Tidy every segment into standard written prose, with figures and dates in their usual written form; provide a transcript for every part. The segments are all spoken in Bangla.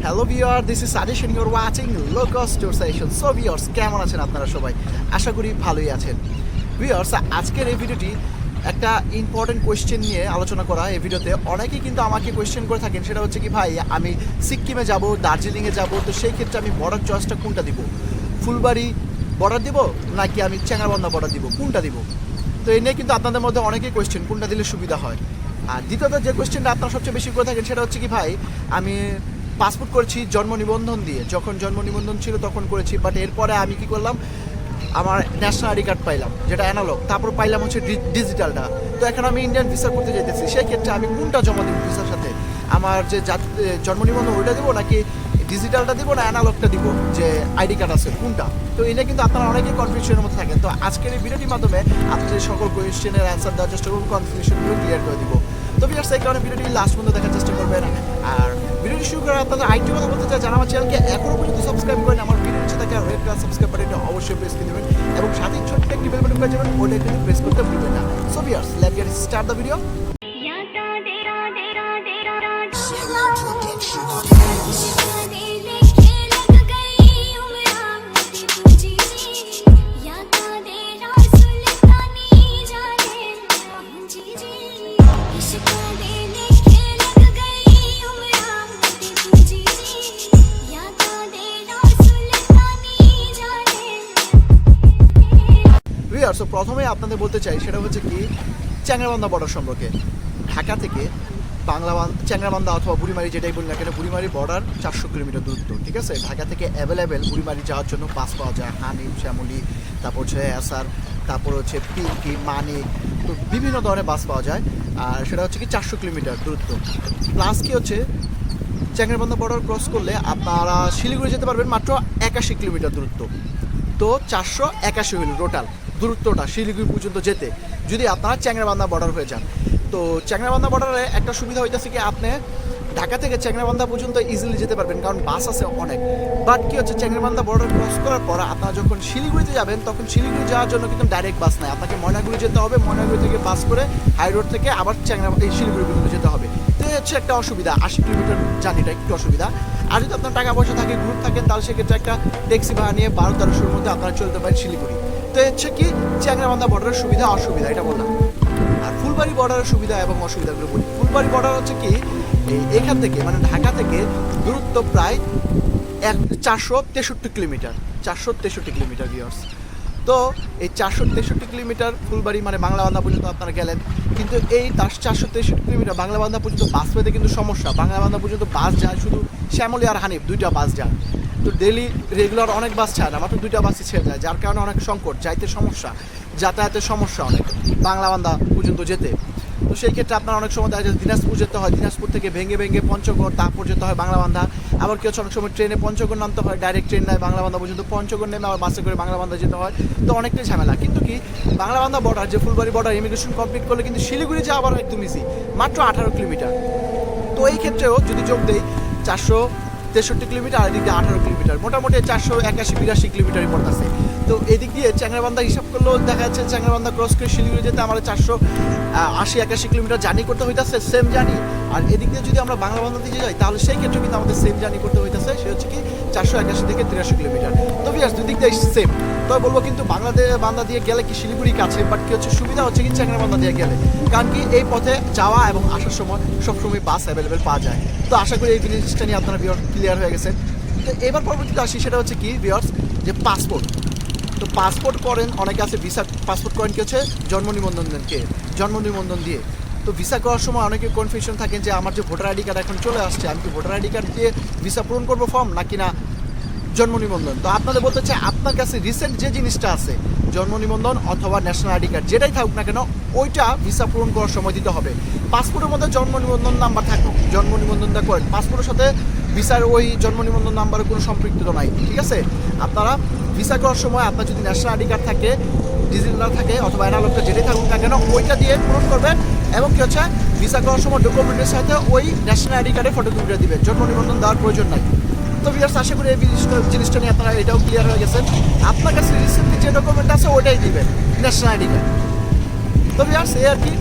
Hello viewer, this is Rajesh and you're watching Low-Cost Tour Session. So viewers, কেমন আছেন আপনারা সবাই? আশা করি ভালোই আছেন। ভিউয়ার্স, আজকের এই ভিডিওটি একটা ইম্পর্টেন্ট কোয়েশ্চেন নিয়ে আলোচনা করা। এই ভিডিওতে অনেকেই কিন্তু আমাকে কোয়েশ্চেন করে থাকেন, সেটা হচ্ছে কি ভাই আমি সিকিমে যাব, দার্জিলিংয়ে যাব, তো সেই ক্ষেত্রে আমি বর্ডার চয়েসটা কোনটা দিব? ফুলবাড়ি বর্ডার দিব নাকি আমি চ্যাংরাবান্ধা বর্ডার দিব, কোনটা দিব? তো এই নিয়ে কিন্তু আপনাদের মধ্যে অনেকেই কোয়েশ্চেন কোনটা দিলে সুবিধা হয়। আর দ্বিতীয়ত যে কোয়েশ্চেনটা আপনারা সবচেয়ে বেশি করে থাকেন সেটা হচ্ছে কি ভাই আমি পাসপোর্ট করেছি জন্ম নিবন্ধন দিয়ে, যখন জন্ম নিবন্ধন ছিল তখন করেছি, বাট এরপরে আমি কি করলাম আমার ন্যাশনাল আইডি কার্ড পাইলাম যেটা অ্যানালগ, তারপর পাইলাম হচ্ছে ডিজিটালটা। তো এখন আমি ইন্ডিয়ান ভিসা করতে যেতেছি, সেই ক্ষেত্রে আমি কোনটা জমা দিব ভিসার সাথে? আমার যে জন্ম নিবন্ধন ওইটা দিব নাকি ডিজিটালটা দিব না অ্যানালগটা দিব যে আইডি কার্ড আছে কোনটা? তো এনে কিন্তু আপনারা অনেকেই কনফিউশনের মধ্যে থাকেন। তো আজকের এই ভিডিওটির মাধ্যমে আপনাদের সকল কোয়েশ্চেনের অ্যান্সার দেওয়ার চেষ্টা করব, কনফিউশনগুলো ক্লিয়ার করে দিব। তো ভিউয়ার্স, এই কারণে ভিডিওটি লাস্ট পর্যন্ত দেখার চেষ্টা করবেন। আর ভিডিওটি শুরু করার আপনাদের আরেকটি কথা বলতে চাই, যারা আমার চ্যানেলকে এখনো পর্যন্ত সাবস্ক্রাইব করেন, আমার ভিডিও নিচে থাকে রেড কালার সাবস্ক্রাইব বাটনটি অবশ্যই প্রেস করে দেবেন এবং সাথে ছোট্ট একটি বেল বাটন পেয়ে যাবেন, ওটা কিন্তু প্রেস করতে ভুলবেন না। So viewers, let's get start the video. So প্রথমে আপনাদের বলতে চাই সেটা হচ্ছে কি চ্যাংরাবান্ধা বর্ডার সম্পর্কে। ঢাকা থেকে চ্যাংরাবান্ধা অথবা বুরিমারি যেটাই বলি না কেন, বুরিমারি বর্ডার 400 কিলোমিটার দূরত্ব, ঠিক আছে? ঢাকা থেকে অ্যাভেলেবেল বুরিমারি যাওয়ার জন্য বাস পাওয়া যায়, হানিফ, শ্যামলী, তারপর হচ্ছে এসআর, তারপর হচ্ছে পিঙ্কি, মানিক, তো বিভিন্ন ধরনের বাস পাওয়া যায়। আর সেটা হচ্ছে কি 400 কিলোমিটার দূরত্ব। প্লাস কি হচ্ছে চ্যাংরাবান্ধা বর্ডার ক্রস করলে আপনারা শিলিগুড়ি যেতে পারবেন মাত্র 81 কিলোমিটার দূরত্ব। তো 481 হইল টোটাল দূরত্বটা শিলিগুড়ি পর্যন্ত যেতে, যদি আপনারা চ্যাংরাবান্ধা বর্ডার হয়ে যান। তো চ্যাংরাবান্ধা বর্ডারে একটা সুবিধা হইতেছে কি আপনি ঢাকা থেকে চ্যাংরাবান্ধা পর্যন্ত ইজিলি যেতে পারবেন, কারণ বাস আছে অনেক। বাট কি হচ্ছে চ্যাংরাবান্ধা বর্ডার ক্রস করার পর আপনারা যখন শিলিগুড়িতে যাবেন তখন শিলিগুড়ি যাওয়ার জন্য কিন্তু ডাইরেক্ট বাস নাই, আপনাকে ময়নাগুড়ি যেতে হবে, ময়নাগুড়ি থেকে বাস করে হাই রোড থেকে আবার এই শিলিগুড়ি পর্যন্ত যেতে হবে। তো এই হচ্ছে একটা অসুবিধা, 80 কিলোমিটার জার্নিটা একটু অসুবিধা। আর যদি আপনার টাকা পয়সা থাকে, গ্রুপ থাকেন, তাহলে সেক্ষেত্রে একটা ট্যাক্সি ভাড়া নিয়ে 12-1300-র মধ্যে আপনারা চলতে পারেন শিলিগুড়ি। তো হচ্ছে কি চ্যাংরাবান্ধা বর্ডারের সুবিধা অসুবিধা এটা বললাম। আর ফুলবাড়ি বর্ডারের সুবিধা এবং অসুবিধাগুলো বলি। ফুলবাড়ি বর্ডার হচ্ছে কি এখান থেকে মানে ঢাকা থেকে দূরত্ব প্রায় 463 কিলোমিটার, 463 কিলোমিটার ভিউয়ার্স। তো এই 463 কিলোমিটার ফুলবাড়ি মানে বাংলাবান্ধা পর্যন্ত আপনারা গেলেন, কিন্তু এই 463 কিলোমিটার বাংলাবান্ধা পর্যন্ত বাস পেতে কিন্তু সমস্যা। বাংলাবান্ধা পর্যন্ত বাস যায় শুধু শ্যামলী আর হানিফ, দুইটা বাস যায়। তো ডেলি রেগুলার অনেক বাস ছাড়ে না, মাত্র দুইটা বাসই ছেড়ে যায়, যার কারণে অনেক সংকট, যাইতে সমস্যা, যাতায়াতের সমস্যা অনেক বাংলাবান্ধা পর্যন্ত যেতে। তো সেই ক্ষেত্রে আপনার অনেক সময় দেখা যায় দিনাজপুর যেতে হয়, দিনাজপুর থেকে ভেঙে ভেঙে পঞ্চগড়, তারপর যেতে হয় বাংলাবান্ধা। আবার কেউ অনেক সময় ট্রেনে পঞ্চগড় নামতে হয়, ডাইরেক্ট ট্রেন নেয় বাংলাবান্ধা পর্যন্ত, পঞ্চগড় নেমে আবার বাসে করে বাংলাবান্ধা যেতে হয়। তো অনেকটাই ঝামেলা। কিন্তু কি বাংলাবান্ধা বর্ডার যে ফুলবাড়ি বর্ডার ইমিগ্রেশন কমপ্লিট করলে কিন্তু শিলিগুড়ি যাওয়া আবার একদম ইজি, মাত্র 18 কিলোমিটার। তো এই ক্ষেত্রেও যদি যোগ দেই 463 কিলোমিটার আর এদিক দিয়ে 18 কিলোমিটার, মোটামুটি 481-82 কিলোমিটারই পড়তেছে। তো এদিক দিয়ে চ্যাংরাবান্ধা হিসাব করলেও দেখা যাচ্ছে চ্যাংরাবান্ধা ক্রস করে শিলিগুড়ি যেতে আমাদের 480-81 কিলোমিটার জার্নি করতে হইতেছে, সেম জার্নি। আর এদিক দিয়ে যদি আমরা বাংলাবান্ধা দিয়ে যাই তাহলে সেই ক্ষেত্রে কিন্তু আমাদের সেম জার্নি করতে হইতেছে, সে হচ্ছে কি 481 থেকে 83 কিলোমিটার। তো ভিউয়ার্স, দুই দিক দিয়ে সেম। তো বলবো কিন্তু বাংলাবান্ধা দিয়ে গেলে কি শিলিগুড়ি কাছে, বাট কি হচ্ছে সুবিধা হচ্ছে কি চ্যাংরাবান্ধা দিয়ে গেলে, কারণ কি এই পথে যাওয়া এবং আসার সময় সবসময় বাস অ্যাভেলেবেল পাওয়া যায়। তো আশা করি এই জিনিসটা নিয়ে আপনারা ক্লিয়ার হয়ে গেছেন। তো এবার পরবর্তীতে আসি, সেটা হচ্ছে কি ভিউয়ার্স যে পাসপোর্ট। তো পাসপোর্ট করেন অনেকে আছে ভিসা পাসপোর্ট করেন কি হচ্ছে জন্ম নিবন্ধন দিয়ে। তো ভিসা করার সময় অনেকে কনফিউশন থাকেন যে আমার যে ভোটার আইডি কার্ড এখন চলে আসছে, আমি কি ভোটার আইডি কার্ড দিয়ে ভিসা পূরণ করবো ফর্ম নাকি না জন্ম নিবন্ধন? তো আপনাদের বলতে চাই আপনার কাছে রিসেন্ট যে জিনিসটা আছে জন্ম নিবন্ধন অথবা ন্যাশনাল আইডি কার্ড যেটাই থাকুক না কেন, ওইটা ভিসা পূরণ করার সময় দিতে হবে। পাসপোর্টের মধ্যে জন্ম নিবন্ধন নাম্বার থাকুক, জন্ম নিবন্ধনটা করেন, পাসপোর্টের সাথে ভিসার ওই জন্ম নিবন্ধন নাম্বারের কোনো সম্পৃক্ততা নাই, ঠিক আছে? আপনারা ভিসা করার সময় আপনার যদি ন্যাশনাল আইডি কার্ড থাকে, ডিজিটাল থাকে অথবা অ্যানালগটা যেটাই থাকুক না কেন, ওইটা দিয়ে পূরণ করবেন। এবং কি হচ্ছে ভিসা করার সময় ডকুমেন্টের সাথে ওই ন্যাশনাল আইডি কার্ডে ফটোকপিটা দিবেন, জন্ম নিবন্ধন দেওয়ার প্রয়োজন নাই। তো ভিউয়ার্স, আশা করি এই জিনিসটা নিয়ে আপনারা এটাও ক্লিয়ার হয়ে গেছেন। আপনার কাছে রিসেন্টলি যে ডকুমেন্ট আছে ওইটাই দিবেন, ন্যাশনাল আইডি কার্ড। তো ভিউয়ার্স, এই আর কি,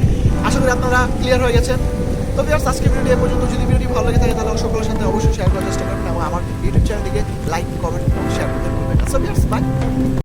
আশা করি আপনারা ক্লিয়ার হয়ে গেছেন। তো ভিউয়ার্স, আজকে ভিডিওটি এ পর্যন্ত। যদি ভিডিওটি ভালো লাগে থাকে তাহলে সকলের সাথে অবশ্যই শেয়ার করার চেষ্টা করবেন। Like comment